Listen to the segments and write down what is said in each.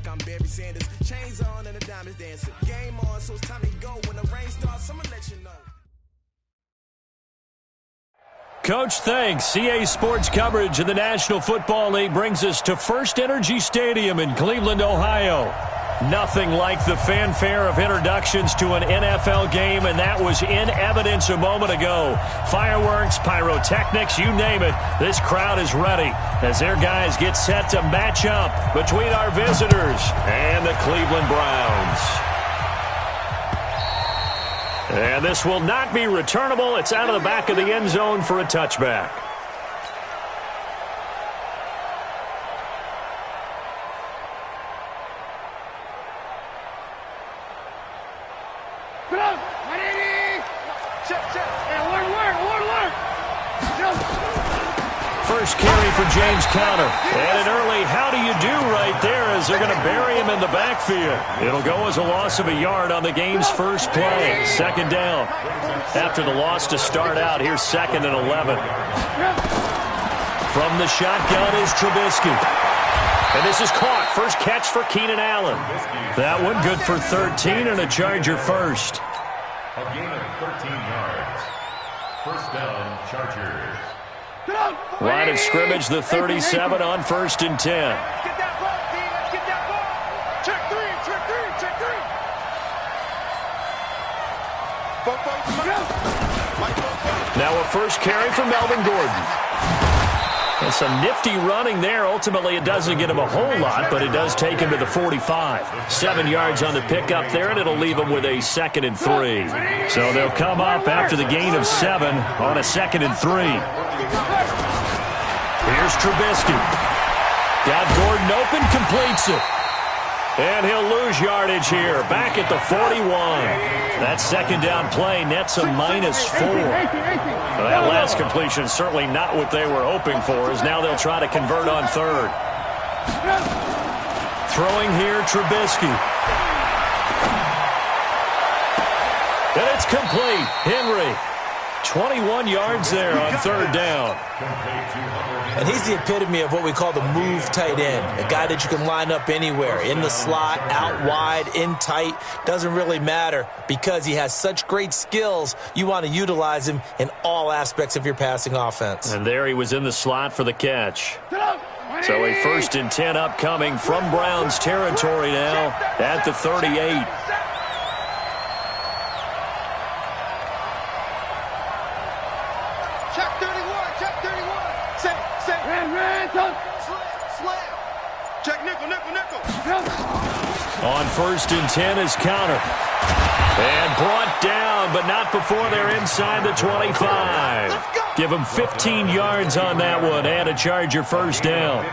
like I'm Barry Sanders. Chains on and the diamonds dancing. Game on, so it's time to go. When the rain starts, I'ma let you know. Coach, thanks. CA Sports coverage of the National Football League brings us to First Energy Stadium in Cleveland, Ohio. Nothing like the fanfare of introductions to an NFL game, and that was in evidence a moment ago. Fireworks, pyrotechnics, you name it. This crowd is ready as their guys get set to match up between our visitors and the Cleveland Browns. And this will not be returnable. It's out of the back of the end zone for a touchback. First carry for James Conner. And an early how do you do right there as they're going to bury him in the backfield. It'll go as a loss of a yard on the game's first play. Second down. After the loss to start out, here's 2nd and 11. From the shotgun is Trubisky. And this is caught. First catch for Keenan Allen. That one good for 13 and a Charger first. A gain of 13 yards. First down, Chargers. Line of scrimmage, the 37 on 1st and 10. Get that ball, D. Let's get that ball. Check three, check three, check three. Now a first carry for Melvin Gordon. And some nifty running there. Ultimately, it doesn't get him a whole lot, but it does take him to the 45. 7 yards on the pickup there, and it'll leave him with a 2nd and 3. So they'll come up after the gain of 7 on a 2nd and 3. Here's Trubisky. Got Gordon open, completes it. And he'll lose yardage here, back at the 41. That second down play nets a -4. Well, that last completion certainly not what they were hoping for, as now they'll try to convert on 3rd. Throwing here, Trubisky. And it's complete. Henry. 21 yards there on 3rd down. And he's the epitome of what we call the move tight end, a guy that you can line up anywhere, in the slot, out wide, in tight, doesn't really matter because he has such great skills. You want to utilize him in all aspects of your passing offense. And there he was in the slot for the catch. So a 1st and 10 upcoming from Browns territory now at the 38. On 1st and 10 is Conner. And brought down, but not before they're inside the 25. Give him 15 yards on that one and a Charger first down.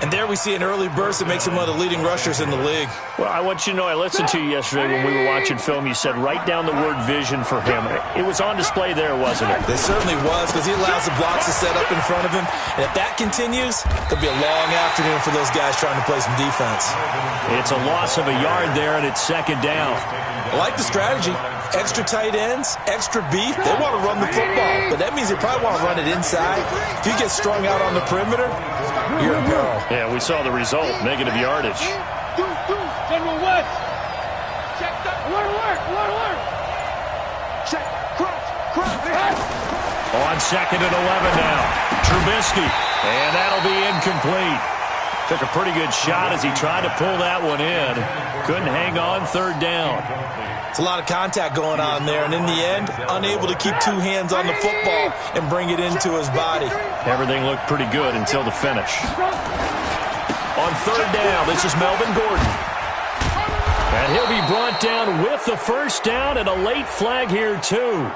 And there we see an early burst that makes him one of the leading rushers in the league. Well, I want you to know, I listened to you yesterday when we were watching film. You said write down the word vision for him. It was on display there, wasn't it? It certainly was, because he allows the blocks to set up in front of him. And if that continues, it'll be a long afternoon for those guys trying to play some defense. It's a loss of a yard there, and it's 2nd down. I like the strategy. Extra tight ends, extra beef. They want to run the football, but that means they probably want to run it inside. If you get strung out on the perimeter, you're in peril. Yeah, we saw the result, negative yardage. General West. Check that. Alert. Check. Crunch. On 2nd and 11 now. Trubisky. And that'll be incomplete. Took a pretty good shot as he tried to pull that one in. Couldn't hang on 3rd down. It's a lot of contact going on there, and in the end, unable to keep 2 hands on the football and bring it into his body. Everything looked pretty good until the finish. On 3rd down, this is Melvin Gordon. And he'll be brought down with the first down and a late flag here, too.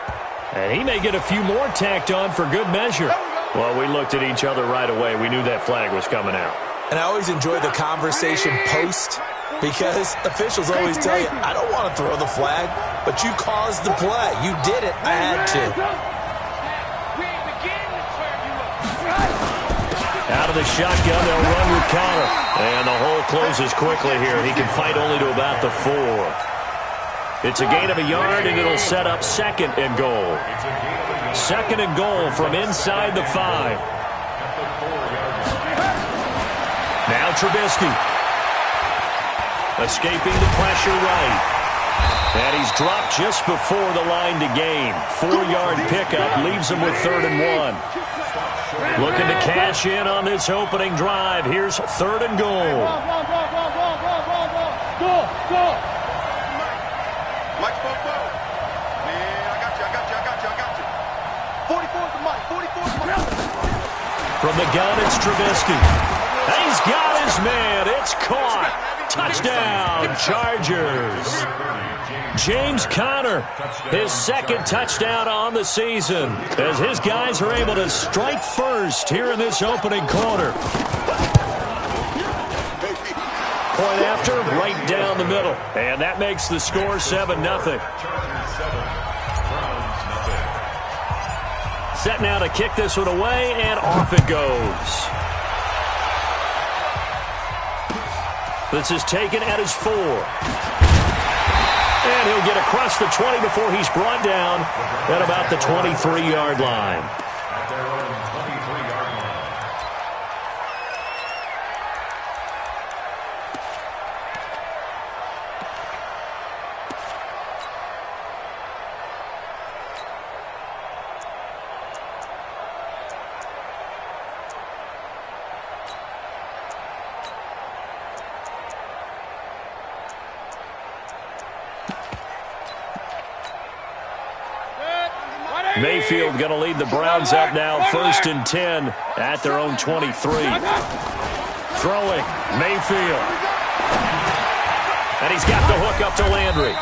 And he may get a few more tacked on for good measure. Well, we looked at each other right away. We knew that flag was coming out. And I always enjoy the conversation post, because officials always tell you, I don't want to throw the flag, but you caused the play. You did it. I had to. Out of the shotgun, they'll run with Conner. And the hole closes quickly here. He can fight only to about the 4. It's a gain of a yard, and it'll set up 2nd and goal. 2nd and goal from inside the 5. Now Trubisky. Escaping the pressure right. And he's dropped just before the line to gain. 4-yard pickup leaves him with 3rd and 1. Looking to cash in on this opening drive. Here's 3rd and goal. Go. Mike, man, I got you. 44 to Mike, 44 to Mike. From the gun, it's Trubisky. And he's got his man. It's caught. Touchdown, Chargers. James Conner, his 2nd touchdown on the season, as his guys are able to strike first here in this opening quarter. Point after, right down the middle. And that makes the score 7-0. Set now to kick this one away, and off it goes. This is taken at his 4. And he'll get across the 20 before he's brought down at about the 23-yard line. At their own 23-yard line. Mayfield going to lead the Browns up now, 1st and 10 at their own 23. Throwing, Mayfield. And he's got the hook up to Landry.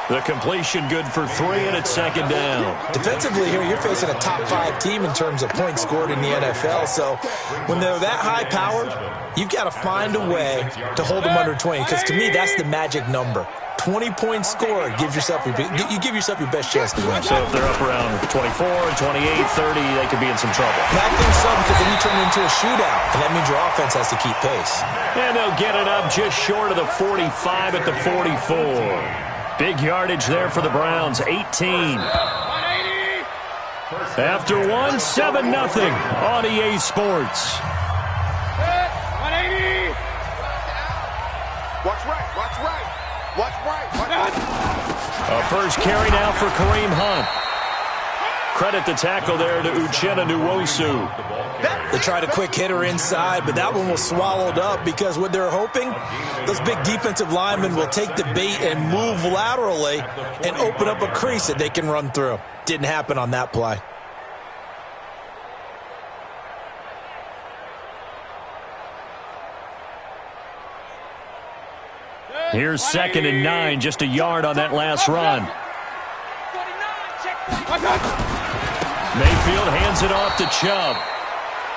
The completion good for 3, and it's 2nd down. Defensively here, you're facing a top 5 team in terms of points scored in the NFL. So when they're that high-powered, you've got to find a way to hold them under 20, because to me, that's the magic number. 20 points scored, you give yourself your best chance to win. So if they're up around 24, 28, 30, they could be in some trouble. I think so, because then you turn it into a shootout, and that means your offense has to keep pace. And they'll get it up just short of the 45 at the 44. Big yardage there for the Browns, 18. After 1, 7-0 on EA Sports. 180. Watch right. A first carry now for Kareem Hunt. Credit the tackle there to Uchenna Nwosu. They tried a quick hitter inside, but that one was swallowed up because what they're hoping, those big defensive linemen will take the bait and move laterally and open up a crease that they can run through. Didn't happen on that play. Here's 2nd and 9, just a yard on that last run. Mayfield hands it off to Chubb.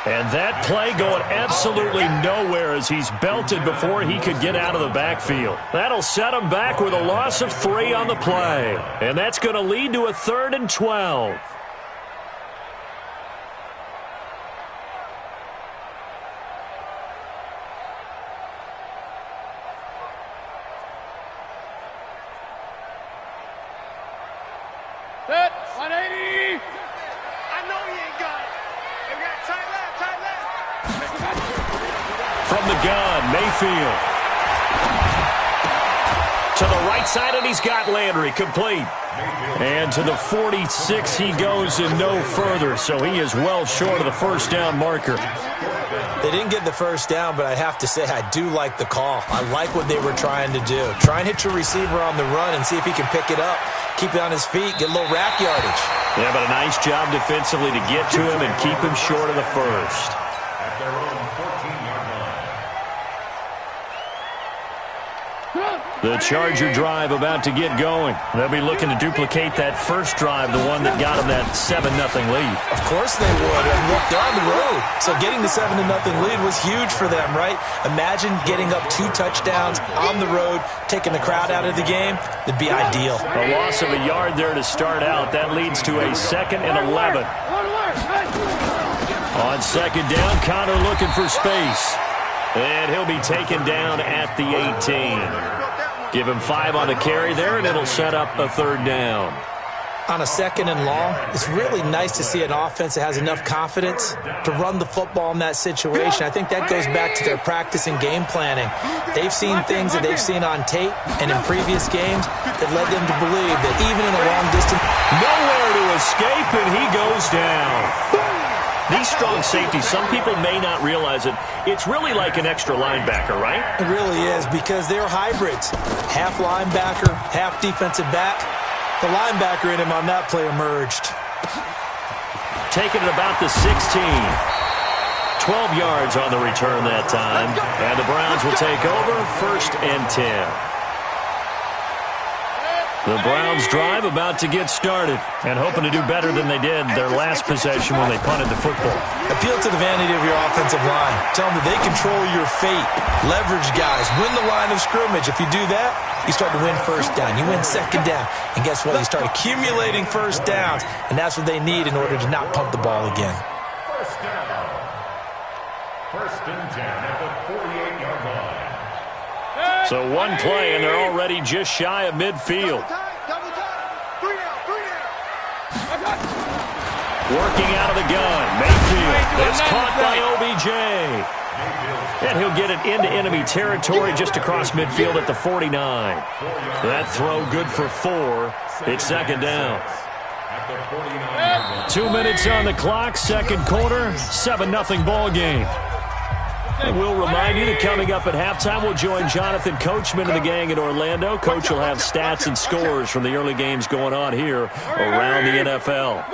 And that play going absolutely nowhere as he's belted before he could get out of the backfield. That'll set him back with a loss of 3 on the play. And that's going to lead to a 3rd and 12. Set, 180. I know he ain't got it. We got tight left. From the gun, Mayfield. To the right side, and he's got Landry complete. And to the 46 he goes and no further, so he is well short of the first down marker. They didn't get the first down, but I have to say I do like the call. I like what they were trying to do. Try and hit your receiver on the run and see if he can pick it up, keep it on his feet, get a little rack yardage. Yeah, but a nice job defensively to get to him and keep him short of the first. At their own 14-yard line. The Charger drive about to get going. They'll be looking to duplicate that first drive, the one that got them that 7-0 lead. Of course they would. And look, they're on the road. So getting the 7-0 lead was huge for them, right? Imagine getting up 2 touchdowns on the road, taking the crowd out of the game. It'd be ideal. A loss of a yard there to start out. That leads to a 2nd and 11. On 2nd down, Conner looking for space. And he'll be taken down at the 18. Give him 5 on the carry there, and it'll set up a 3rd down. On a 2nd and long, it's really nice to see an offense that has enough confidence to run the football in that situation. I think that goes back to their practice and game planning. They've seen things that they've seen on tape and in previous games that led them to believe that even in a long distance... Nowhere to escape, and he goes down. These strong safeties, some people may not realize it. It's really like an extra linebacker, right? It really is, because they're hybrids. Half linebacker, half defensive back. The linebacker in him on that play emerged. Taking it about the 16. 12 yards on the return that time. And the Browns will take over 1st and 10. The Browns drive about to get started and hoping to do better than they did their last possession when they punted the football. Appeal to the vanity of your offensive line. Tell them that they control your fate. Leverage guys. Win the line of scrimmage. If you do that, you start to win 1st down. You win 2nd down. And guess what? You start accumulating 1st downs. And that's what they need in order to not pump the ball again. 1st down. 1st and 10 at the 48-yard line. So one play, and they're already just shy of midfield. Double time. 3 down. Working out of the gun. Mayfield. It's caught by OBJ. And he'll get it into enemy territory just across midfield at the 49. That throw good for 4. It's 2nd down. 2 minutes on the clock, 2nd quarter, 7-0 ball game. And we'll remind you that coming up at halftime, we'll join Jonathan Coachman and the gang in Orlando. Coach will have stats and scores from the early games going on here around the NFL.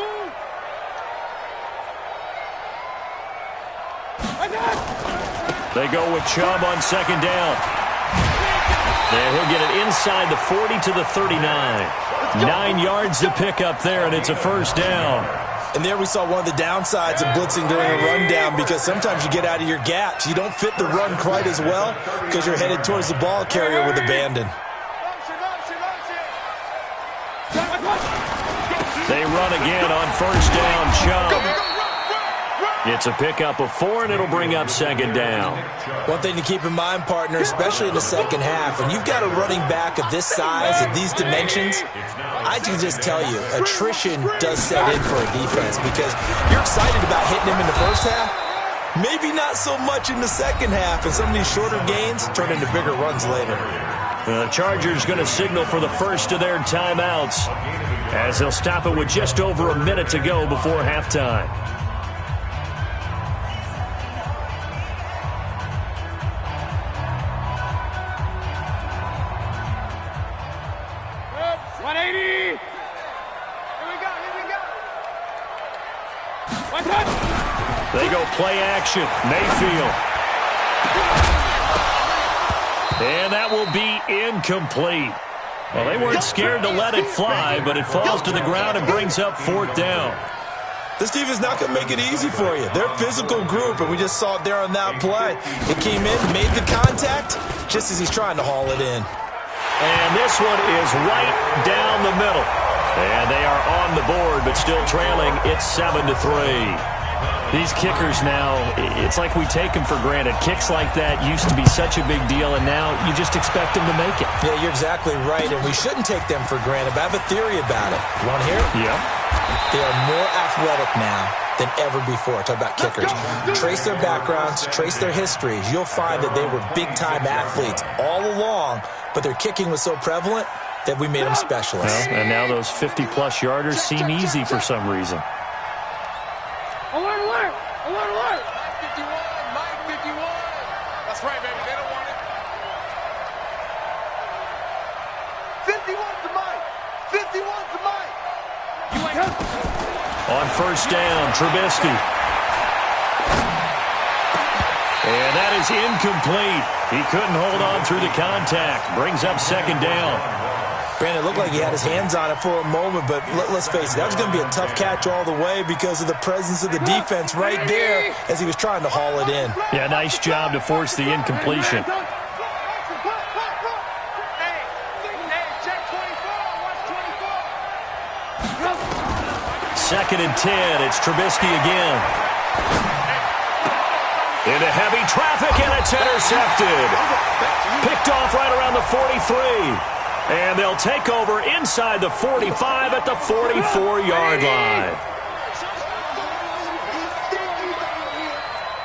They go with Chubb on 2nd down. And he'll get it inside the 40 to the 39. 9 yards to pick up there, and it's a 1st down. And there we saw one of the downsides of blitzing during a rundown, because sometimes you get out of your gaps. You don't fit the run quite as well because you're headed towards the ball carrier with abandon. They run again on 1st down. Chubb. It's a pickup of 4, and it'll bring up 2nd down. One thing to keep in mind, partner, especially in the 2nd half, when you've got a running back of this size, of these dimensions, I can just tell you, attrition does set in for a defense, because you're excited about hitting him in the 1st half, maybe not so much in the 2nd half, and some of these shorter gains turn into bigger runs later. The Chargers going to signal for the first of their timeouts, as they'll stop it with just over a minute to go before halftime. They go play action. Mayfield. And that will be incomplete. Well, they weren't scared to let it fly, but it falls to the ground and brings up 4th down. This team is not going to make it easy for you. They're a physical group, and we just saw it there on that play. It came in, made the contact, just as he's trying to haul it in. And this one is right down the middle. And they are on the board, but still trailing. It's 7-3. These kickers now, it's like we take them for granted. Kicks like that used to be such a big deal, and now you just expect them to make it. Yeah, you're exactly right, and we shouldn't take them for granted, but I have a theory about it. You want to hear it? Yeah. They are more athletic now than ever before. Talk about kickers. Trace their backgrounds, trace their histories. You'll find that they were big-time athletes all along, but their kicking was so prevalent that we made them specialists. Well, and now those 50-plus yarders seem easy for some reason. Alert, alert! Alert, alert! Mike 51! That's right, baby. They don't want it. 51 to Mike! 51 to Mike! You ain't hurt. On 1st down, Trubisky. And that is incomplete. He couldn't hold on through the contact. Brings up 2nd down. Brandon, it looked like he had his hands on it for a moment, but let's face it, that was going to be a tough catch all the way because of the presence of the defense right there as he was trying to haul it in. Yeah, nice job to force the incompletion. Second and 10, it's Trubisky again. Into heavy traffic, and it's intercepted. Picked off right around the 43. And they'll take over inside the 45 at the 44-yard line.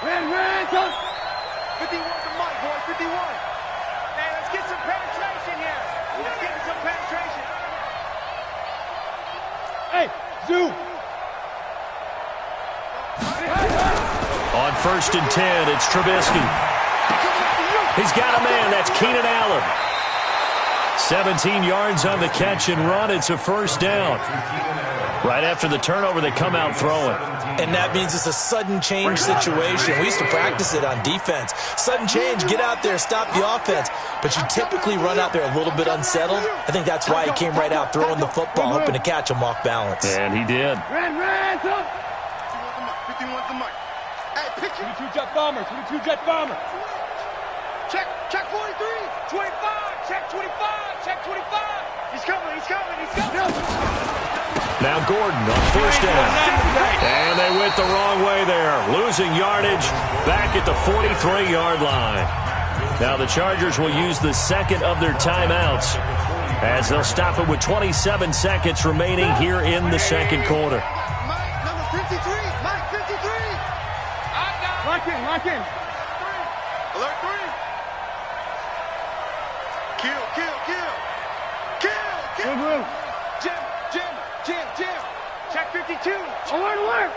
Ran, 51 to Mike, boy, 51. Hey, let's get some penetration here. Let's get some penetration. Hey, Zoo. On 1st and 10, it's Trubisky. He's got a man. That's Keenan Allen. 17 yards on the catch and run. It's a first down. Right after the turnover, they come out throwing. And that means it's a sudden change situation. We used to practice it on defense. Sudden change, get out there, stop the offense. But you typically run out there a little bit unsettled. I think that's why he came right out throwing the football, hoping to catch him off balance. And he did. Ran, 51 to Mike. Hey, pitch it. 22 jet bomber, 22 jet bomber. Check 43, 25, check 25, check 25. He's coming. Now Gordon on 1st down. And they went the wrong way there. Losing yardage back at the 43-yard line. Now the Chargers will use the second of their timeouts as they'll stop it with 27 seconds remaining here in the second quarter. Mike, number 53, Mike, 53. Lock in. Alert 3. Kill. Jim. Check 52. Alert.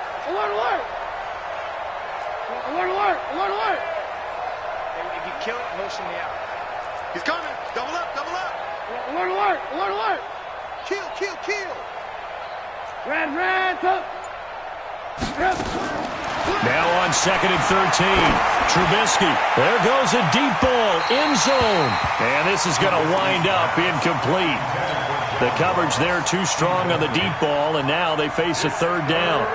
If you kill it, motion me out. He's coming. Double up. Alert. Kill. Ran. Now on 2nd and 13. Trubisky. There goes a deep ball. End zone. And this is going to wind up incomplete. The coverage there too strong on the deep ball, and now they face a 3rd down.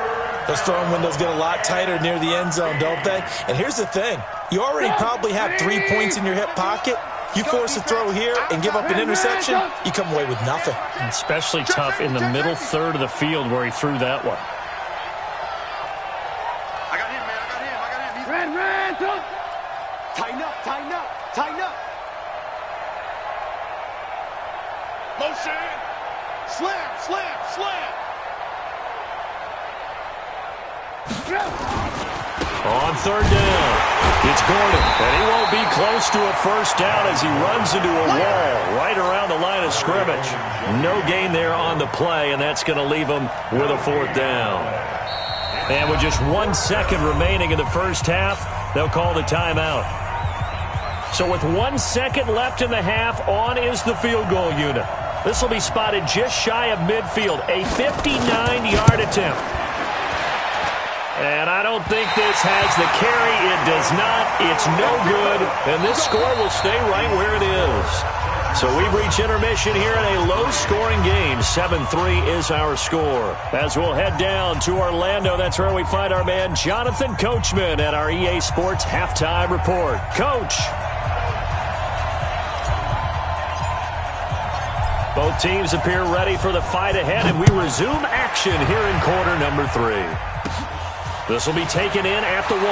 Those throwing windows get a lot tighter near the end zone, don't they? And here's the thing. You already probably have 3 points in your hip pocket. You force a throw here and give up an interception, you come away with nothing. Especially tough in the middle third of the field where he threw that one. I got him, man. Ran. Tighten up. Motion. Slam. On 3rd down, it's Gordon, and he won't be close to a first down as he runs into a wall right around the line of scrimmage. No gain there on the play, and that's going to leave him with a 4th down. And with just 1 second remaining in the first half, they'll call the timeout. So with 1 second left in the half, on is the field goal unit. This will be spotted just shy of midfield, a 59-yard attempt. And I don't think this has the carry. It does not. It's no good. And this score will stay right where it is. So we've reached intermission here in a low-scoring game. 7-3 is our score. As we'll head down to Orlando, that's where we find our man Jonathan Coachman at our EA Sports Halftime Report. Coach. Both teams appear ready for the fight ahead, and we resume action here in quarter number 3. This will be taken in at the 1.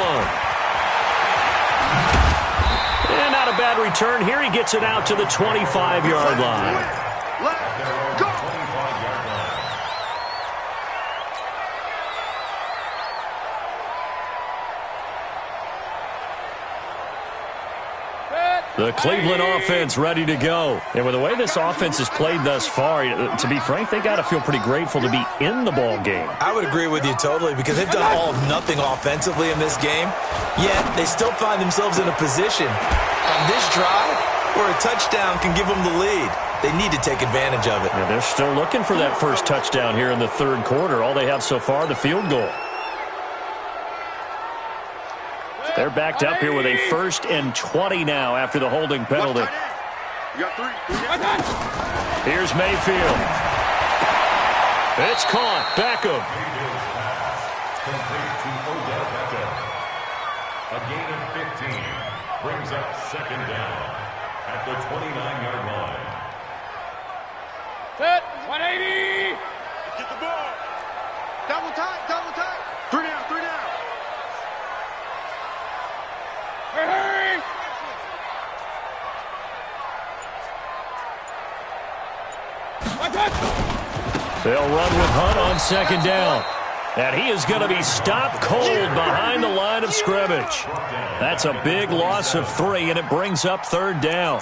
And not a bad return here. He gets it out to the 25-yard line. Let's go. The Cleveland offense ready to go. And with the way this offense has played thus far, to be frank, they got to feel pretty grateful to be in the ball game. I would agree with you totally because they've done all of nothing offensively in this game, yet they still find themselves in a position on this drive where a touchdown can give them the lead. They need to take advantage of it. Yeah, they're still looking for that first touchdown here in the 3rd quarter. All they have so far, the field goal. They're backed up here with a 1st and 20 now after the holding penalty. You got 3. Here's Mayfield. It's caught. Beckham. A gain of 15 brings up 2nd down at the 29-yard line. Set. 180. Get the ball. Double tight. 3 down. Hurry. They'll run with Hunt on second down. And he is going to be stopped cold behind the line of scrimmage. That's a big loss of 3, and it brings up third down.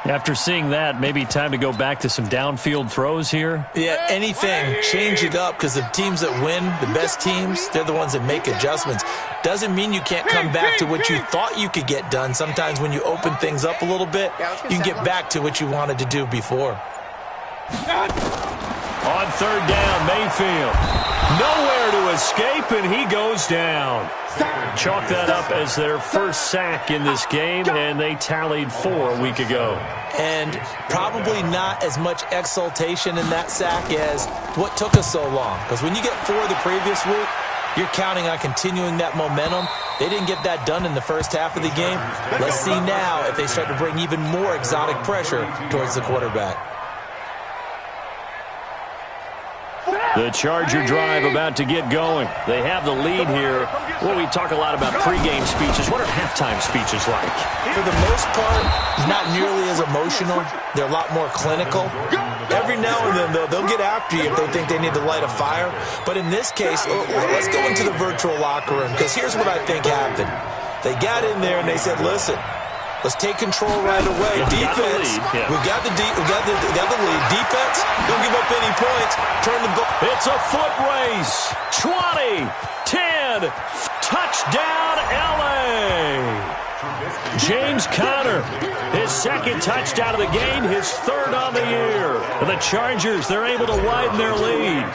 After seeing that, maybe time to go back to some downfield throws here? Yeah, anything. Change it up, because the teams that win, the best teams, they're the ones that make adjustments. Doesn't mean you can't come back to what you thought you could get done. Sometimes when you open things up a little bit, you can get back to what you wanted to do before. On third down, Mayfield. Nowhere to escape, and he goes down. Chalk that up as their first sack in this game, and they tallied 4 a week ago. And probably not as much exultation in that sack as what took us so long. Because when you get 4 the previous week, you're counting on continuing that momentum. They didn't get that done in the first half of the game. Let's see now if they start to bring even more exotic pressure towards the quarterback. The Charger drive about to get going. They have the lead here. Well, we talk a lot about pregame speeches. What are halftime speeches like? For the most part, not nearly as emotional. They're a lot more clinical. Every now and then, though, they'll get after you if they think they need to light a fire. But in this case, let's go into the virtual locker room, because here's what I think happened. They got in there and they said, listen, let's take control right away. Defense, we got the lead. Defense, don't give up any points. Turn the ball. It's a foot race. 20, 10, touchdown, L.A. James Conner, his second touchdown of the game, his third on the year. The Chargers, they're able to widen their lead.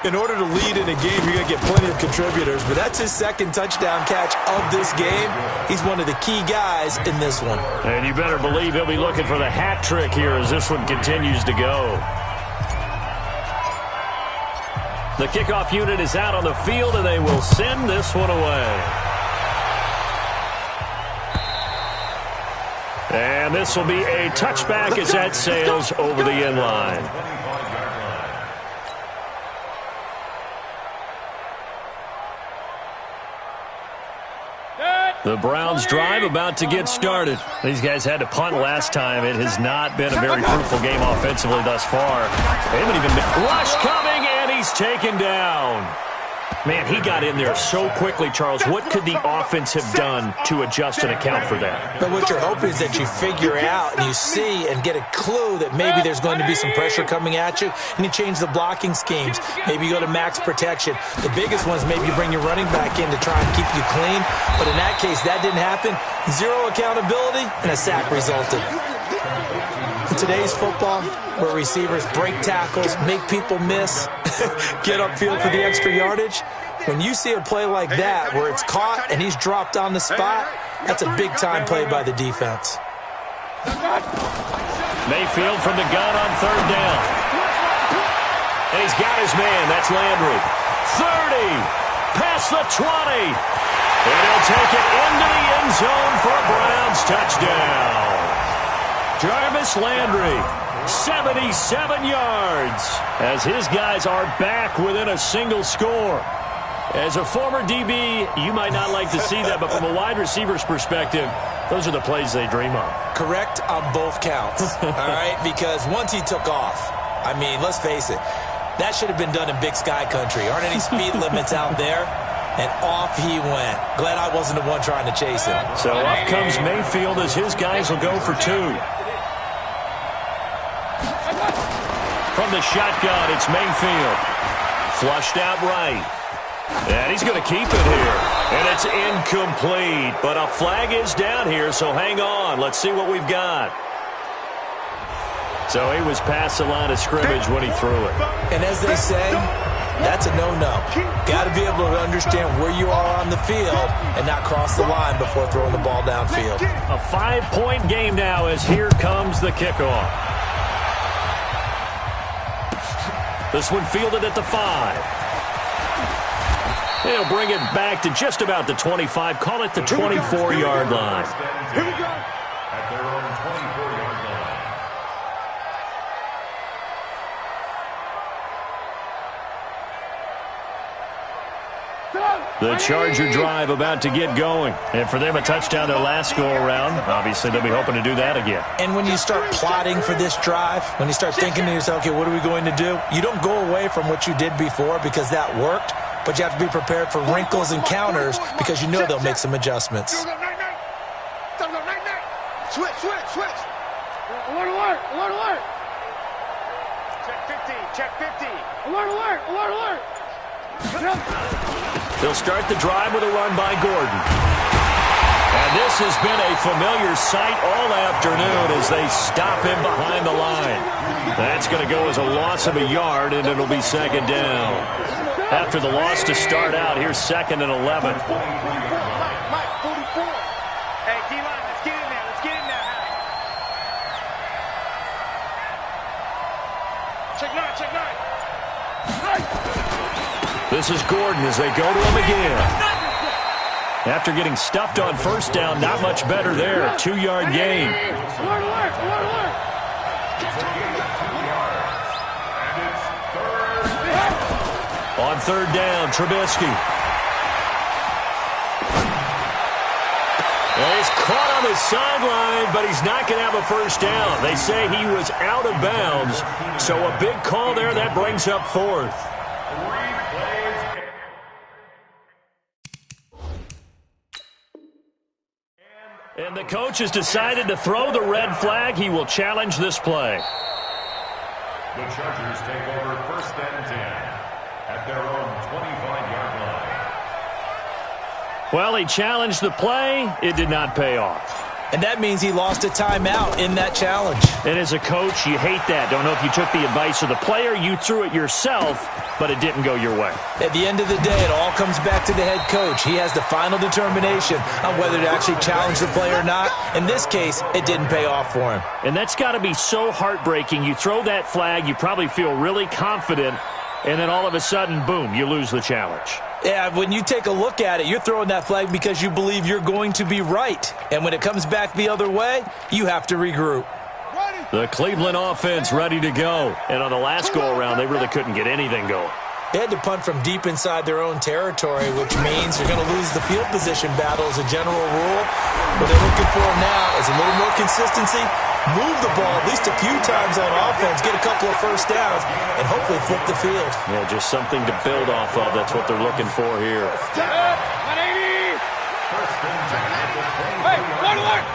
In order to lead in a game, you're going to get plenty of contributors, but that's his second touchdown catch of this game. He's one of the key guys in this one. And you better believe he'll be looking for the hat trick here as this one continues to go. The kickoff unit is out on the field, and they will send this one away. And this will be a touchback as that sails over the end line. The Browns drive about to get started. These guys had to punt last time. It has not been a very fruitful game offensively thus far. They haven't even been... Rush coming, and he's taken down. Man, he got in there so quickly, Charles. What could the offense have done to adjust and account for that? But what you're hoping is that you figure out and you see and get a clue that maybe there's going to be some pressure coming at you, and you change the blocking schemes. Maybe you go to max protection. The biggest one is maybe you bring your running back in to try and keep you clean. But in that case, that didn't happen. 0 accountability, and a sack resulted. In today's football, where receivers break tackles, make people miss, get upfield for the extra yardage, when you see a play like that where it's caught and he's dropped on the spot, that's a big-time play by the defense. Mayfield from the gun on third down. And he's got his man. That's Landry. 30. Past the 20. And he'll take it into the end zone for a Browns touchdown. Jarvis Landry, 77 yards, as his guys are back within a single score. As a former DB, you might not like to see that, but from a wide receiver's perspective, those are the plays they dream of. Correct on both counts, all right? Because once he took off, I mean, let's face it, that should have been done in Big Sky Country. Aren't any speed limits out there? And off he went. Glad I wasn't the one trying to chase him. So up comes Mayfield as his guys will go for 2. From the shotgun, it's Mayfield. Flushed out right. And he's going to keep it here. And it's incomplete. But a flag is down here, so hang on. Let's see what we've got. So he was past the line of scrimmage when he threw it. And as they say, that's a no-no. Got to be able to understand where you are on the field and not cross the line before throwing the ball downfield. A 5-point game now as here comes the kickoff. This one fielded at the 5. They'll bring it back to just about the 25. Call it the 24-yard line. Here we go. At their own 24-yard line. The Charger drive about to get going. And for them, a touchdown their last go-around. Obviously, they'll be hoping to do that again. And when you start plotting for this drive, when you start thinking to yourself, okay, what are we going to do? You don't go away from what you did before because that worked, but you have to be prepared for wrinkles and counters because you know they'll make some adjustments. Switch. Alert. Check 50. Alert. They'll start the drive with a run by Gordon. And this has been a familiar sight all afternoon as they stop him behind the line. That's going to go as a loss of a yard, and it'll be second down. After the loss to start out, here's 2nd and 11. Mike, 44. Hey, D-line, let's get in there. Check 9. This is Gordon as they go to him again. After getting stuffed on first down, not much better there. 2-yard gain. Alert. On 3rd down, Trubisky. Well, he's caught on the sideline, but he's not going to have a first down. They say he was out of bounds, so a big call there. That brings up 4th. And the coach has decided to throw the red flag. He will challenge this play. The Chargers take over 1st and 10 at their own 25-yard line. Well, he challenged the play. It did not pay off. And that means he lost a timeout in that challenge. And as a coach, you hate that. Don't know if you took the advice of the player. You threw it yourself, but it didn't go your way. At the end of the day, it all comes back to the head coach. He has the final determination on whether to actually challenge the play or not. In this case, it didn't pay off for him. And that's got to be so heartbreaking. You throw that flag, you probably feel really confident, and then all of a sudden, boom, you lose the challenge. Yeah, when you take a look at it, you're throwing that flag because you believe you're going to be right. And when it comes back the other way, you have to regroup. The Cleveland offense ready to go. And on the last go-around, they really couldn't get anything going. They had to punt from deep inside their own territory, which means you're going to lose the field position battle as a general rule. What they're looking for now is a little more consistency, move the ball at least a few times on offense, get a couple of first downs, and hopefully flip the field. Yeah, just something to build off of. That's what they're looking for here. 180. Hey, alert.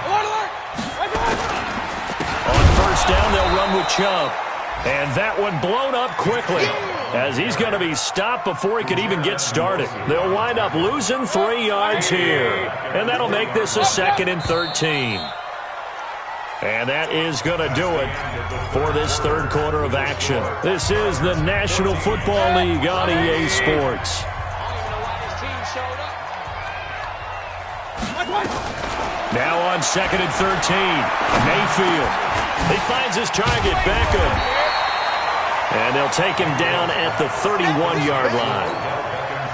On first down, they'll run with Chubb. And that one blown up quickly as he's going to be stopped before he could even get started. They'll wind up losing 3 yards here. And that'll make this a 2nd and 13. And that is going to do it for this 3rd quarter of action. This is the National Football League on EA Sports. Now on 2nd and 13, Mayfield. He finds his target, Beckham. And they'll take him down at the 31-yard line.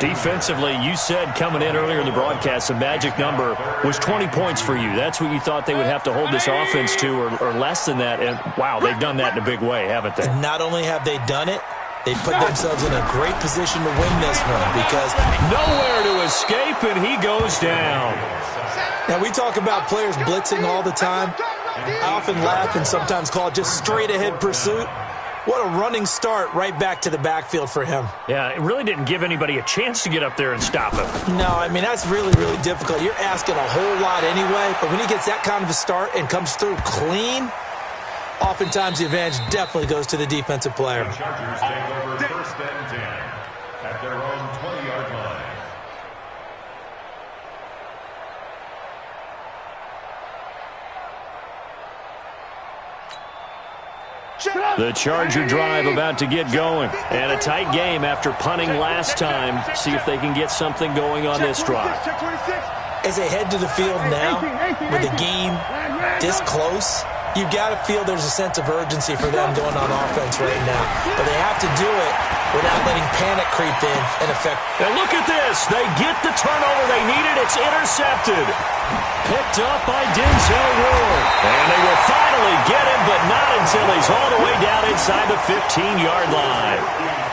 Defensively, you said coming in earlier in the broadcast, the magic number was 20 points for you. That's what you thought they would have to hold this offense to, or less than that. And, wow, they've done that in a big way, haven't they? And not only have they done it, they put themselves in a great position to win this one because nowhere to escape, and he goes down. Now, we talk about players blitzing all the time. I often laugh and sometimes call it just straight-ahead pursuit. What a running start right back to the backfield for him. Yeah, it really didn't give anybody a chance to get up there and stop him. No, I mean, that's really, really difficult. You're asking a whole lot anyway, but when he gets that kind of a start and comes through clean, oftentimes the advantage definitely goes to the defensive player. The Chargers take over 1st and 10 at their own 20-yard line. The Charger drive about to get going. And a tight game after punting last time. See if they can get something going on this drive. As they head to the field now, with the game this close, you've got to feel there's a sense of urgency for them going on offense right now. But they have to do it without letting panic creep in and affect. And look at this. They get the turnover they needed. It's intercepted. Picked up by Denzel Ward. And they will finally get him, but not until he's all the way down inside the 15-yard line.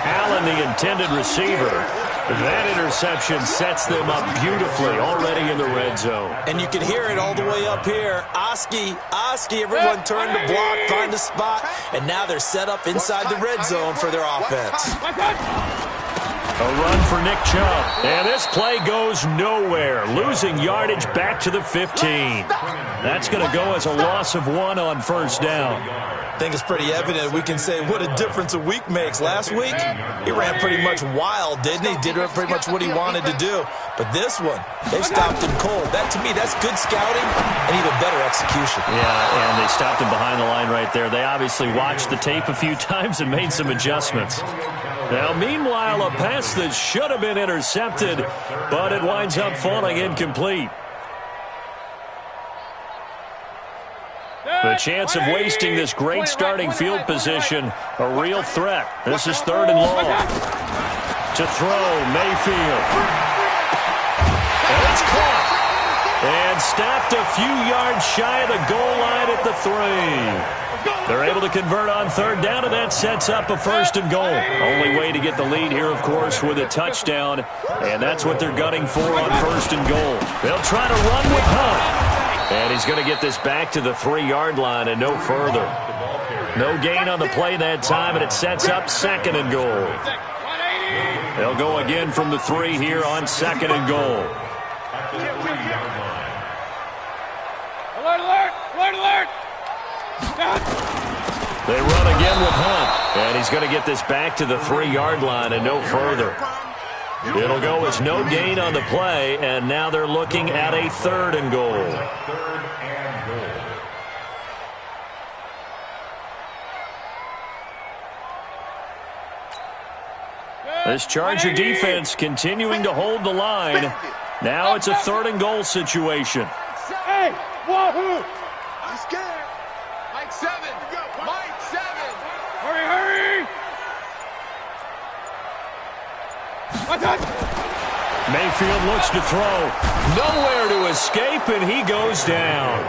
Allen, the intended receiver, That interception sets them up beautifully already in the red zone. And you can hear it all the way up here. Oski, everyone turn to block, find a spot, and now they're set up inside the red zone for their offense. A run for Nick Chubb. And this play goes nowhere, losing yardage back to the 15. That's going to go as a loss of 1 on first down. I think it's pretty evident we can say what a difference a week makes. Last week, he ran pretty much wild, didn't he? Did pretty much what he wanted to do. But this one, they stopped him cold. That, to me, that's good scouting and even better execution. Yeah, and they stopped him behind the line right there. They obviously watched the tape a few times and made some adjustments. Now, meanwhile, a pass that should have been intercepted, but it winds up falling incomplete. The chance of wasting this great starting field position, a real threat. This is 3rd and long. To throw, Mayfield. And it's caught. And stopped a few yards shy of the goal line at the 3. They're able to convert on 3rd down, and that sets up a 1st and goal. Only way to get the lead here, of course, with a touchdown. And that's what they're gunning for on 1st and goal. They'll try to run with Hunt. And he's going to get this back to the 3-yard line and no further. No gain on the play that time, and it sets up 2nd and goal. They'll go again from the 3 here on 2nd and goal. Alert, alert! Alert, alert! They run again with Hunt, and he's going to get this back to the 3-yard line and no further. It'll go as no gain on the play, and now they're looking at a 3rd and goal. This Charger defense continuing to hold the line. Now it's a 3rd and goal situation. Hey, wahoo! I'm scared. Mike 7. Mike 7. Hurry, hurry! Mayfield looks to throw. Nowhere to escape, and he goes down.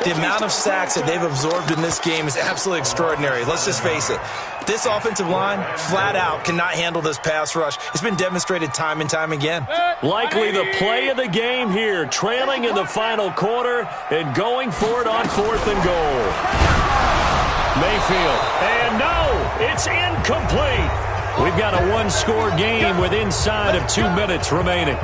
The amount of sacks that they've absorbed in this game is absolutely extraordinary. Let's just face it. This offensive line, flat out, cannot handle this pass rush. It's been demonstrated time and time again. Likely the play of the game here, trailing in the final quarter and going for it on 4th and goal. Mayfield, and no, it's incomplete. We've got a 1-score game with inside of 2 minutes remaining.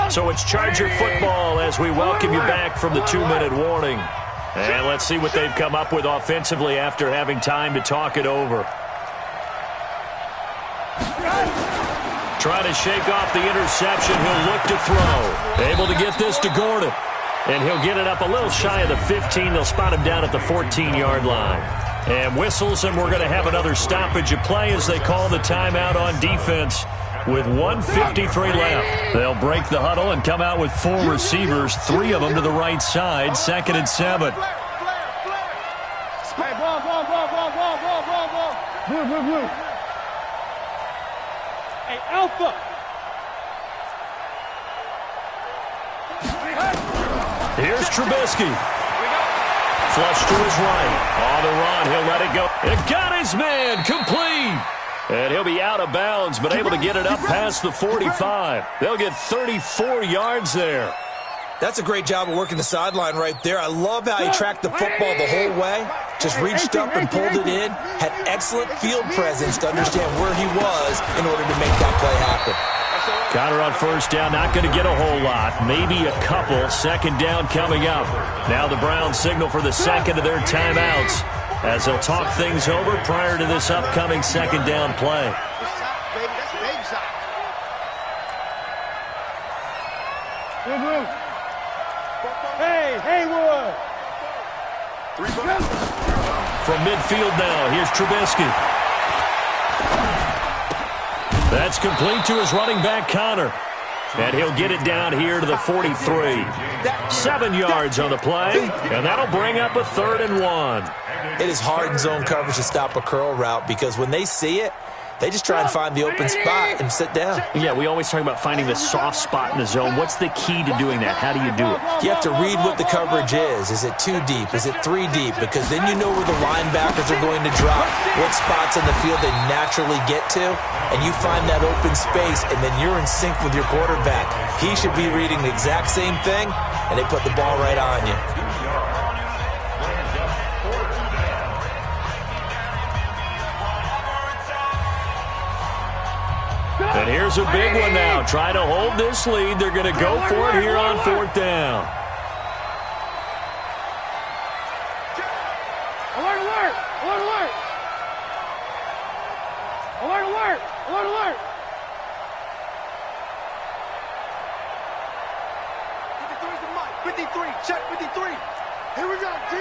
So it's Charger football as we welcome you back from the 2-minute warning. And let's see what they've come up with offensively after having time to talk it over. Trying to shake off the interception. He'll look to throw. Able to get this to Gordon. And he'll get it up a little shy of the 15. They'll spot him down at the 14-yard line. And whistles, and we're going to have another stoppage of play as they call the timeout on defense with 1:53 left. They'll break the huddle and come out with 4 receivers, 3 of them to the right side, 2nd and 7. Hey, ball. Blue. Hey, Alpha. Here's Trubisky. Flush to his right. On the run, he'll let it go. It got his man complete. And he'll be out of bounds, but able to get it up past the 45. They'll get 34 yards there. That's a great job of working the sideline right there. I love how he tracked the football the whole way. Just reached up and pulled it in. Had excellent field presence to understand where he was in order to make that play happen. Counter on first down, not going to get a whole lot. Maybe a couple. 2nd down coming up. Now the Browns signal for the 2nd of their timeouts as they'll talk things over prior to this upcoming 2nd down play. Hey, Haywood. From midfield now, here's Trubisky. That's complete to his running back, Connor. And he'll get it down here to the 43. 7 yards on the play, and that'll bring up a 3rd and 1. It is hard in zone coverage to stop a curl route because when they see it, They just try and find the open spot and sit down. Yeah, we always talk about finding the soft spot in the zone. What's the key to doing that? How do you do it? You have to read what the coverage is. Is it 2 deep? Is it 3 deep? Because then you know where the linebackers are going to drop, what spots in the field they naturally get to, and you find that open space, and then you're in sync with your quarterback. He should be reading the exact same thing, and they put the ball right on you. And here's a big one now. Trying to hold this lead. They're going to go for it here on 4th down. Alert, alert! Alert, alert! Alert, alert! Alert, alert! 53's the mic. 53, check 53. Here we go, D.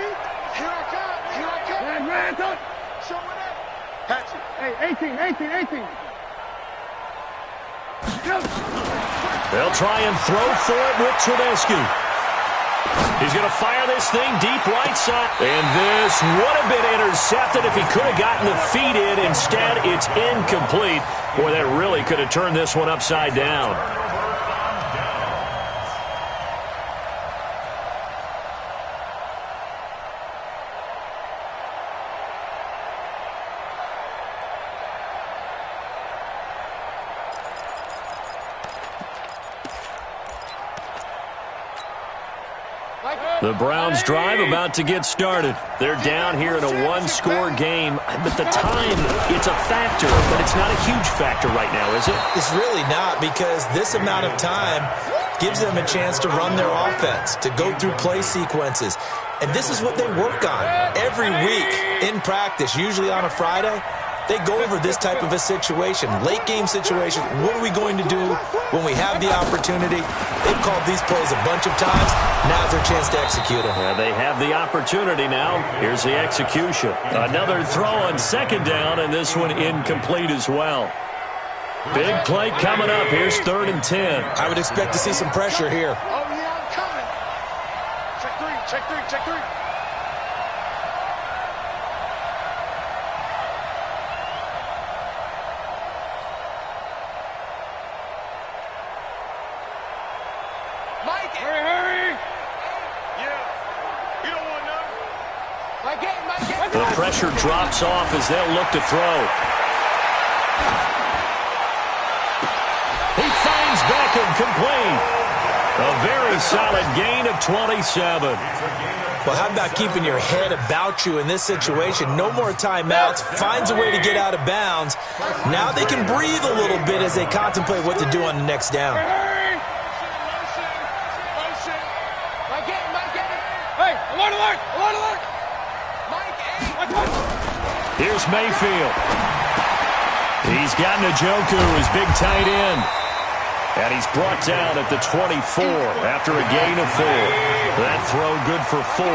Here I come. Here I come. Man, touch. Show it up. Patch it. Hey, 18. They'll try and throw for it with Trubisky. He's going to fire this thing deep right side. And this would have been intercepted if he could have gotten the feet in. Instead, it's incomplete. Boy, that really could have turned this one upside down. The Browns drive about to get started. They're down here in a one-score game. But the time, it's a factor, but it's not a huge factor right now, is it? It's really not, because this amount of time gives them a chance to run their offense, to go through play sequences. And this is what they work on every week in practice, usually on a Friday. They go over this type of a situation, late-game situation. What are we going to do when we have the opportunity? They've called these plays a bunch of times. Now's their chance to execute them. Yeah, they have the opportunity now. Here's the execution. Another throw on 2nd down, and this one incomplete as well. Big play coming up. Here's 3rd and 10. I would expect to see some pressure here. Oh, yeah, I'm coming. Check 3, check 3, check 3. Mike, hurry! Yeah, you don't want none. Mike. The pressure drops off as they'll look to throw. He finds Beckham complete. A very solid gain of 27. Well, how about keeping your head about you in this situation? No more timeouts. Finds a way to get out of bounds. Now they can breathe a little bit as they contemplate what to do on the next down. Hey, alert! Here's Mayfield. He's got Njoku, his big tight end. And he's brought down at the 24 after a gain of 4. That throw good for 4.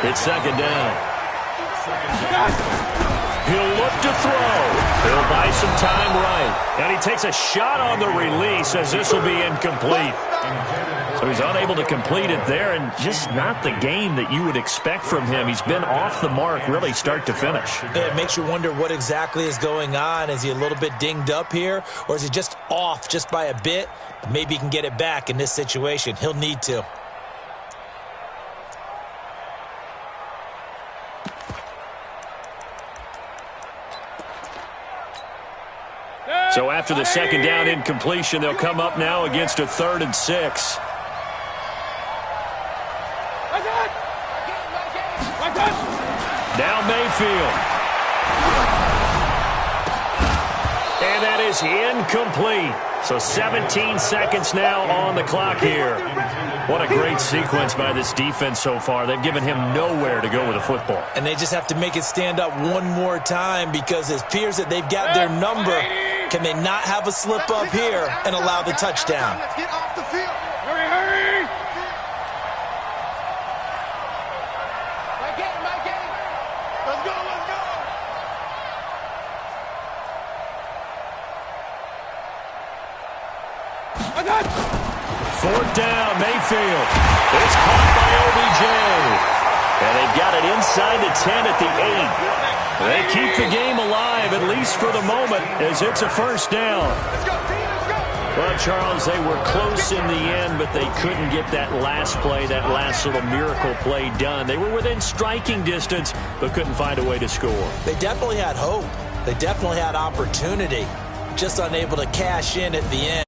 It's 2nd down. He'll look to throw. He'll buy some time right. And he takes a shot on the release as this will be incomplete. So he's unable to complete it there, and just not the game that you would expect from him. He's been off the mark really start to finish. It makes you wonder what exactly is going on. Is he a little bit dinged up here, or is he just off just by a bit? Maybe he can get it back in this situation. He'll need to. So after the 2nd down incompletion, they'll come up now against a 3rd and 6. Now Mayfield. And that is incomplete. So 17 seconds now on the clock here. What a great sequence by this defense so far. They've given him nowhere to go with the football. And they just have to make it stand up one more time, because it appears that they've got their number. Can they not have a slip up here and allow the touchdown? Let's get off the field. Hurry! Let's go! 4th down, Mayfield. It's caught by OBJ. And they've got it inside the 10 at the 8. They keep the game alive, at least for the moment, as it's a first down. Let's go, team, let's go. Well, Charles, they were close in the end, but they couldn't get that last play, that last little miracle play done. They were within striking distance, but couldn't find a way to score. They definitely had hope. They definitely had opportunity, just unable to cash in at the end.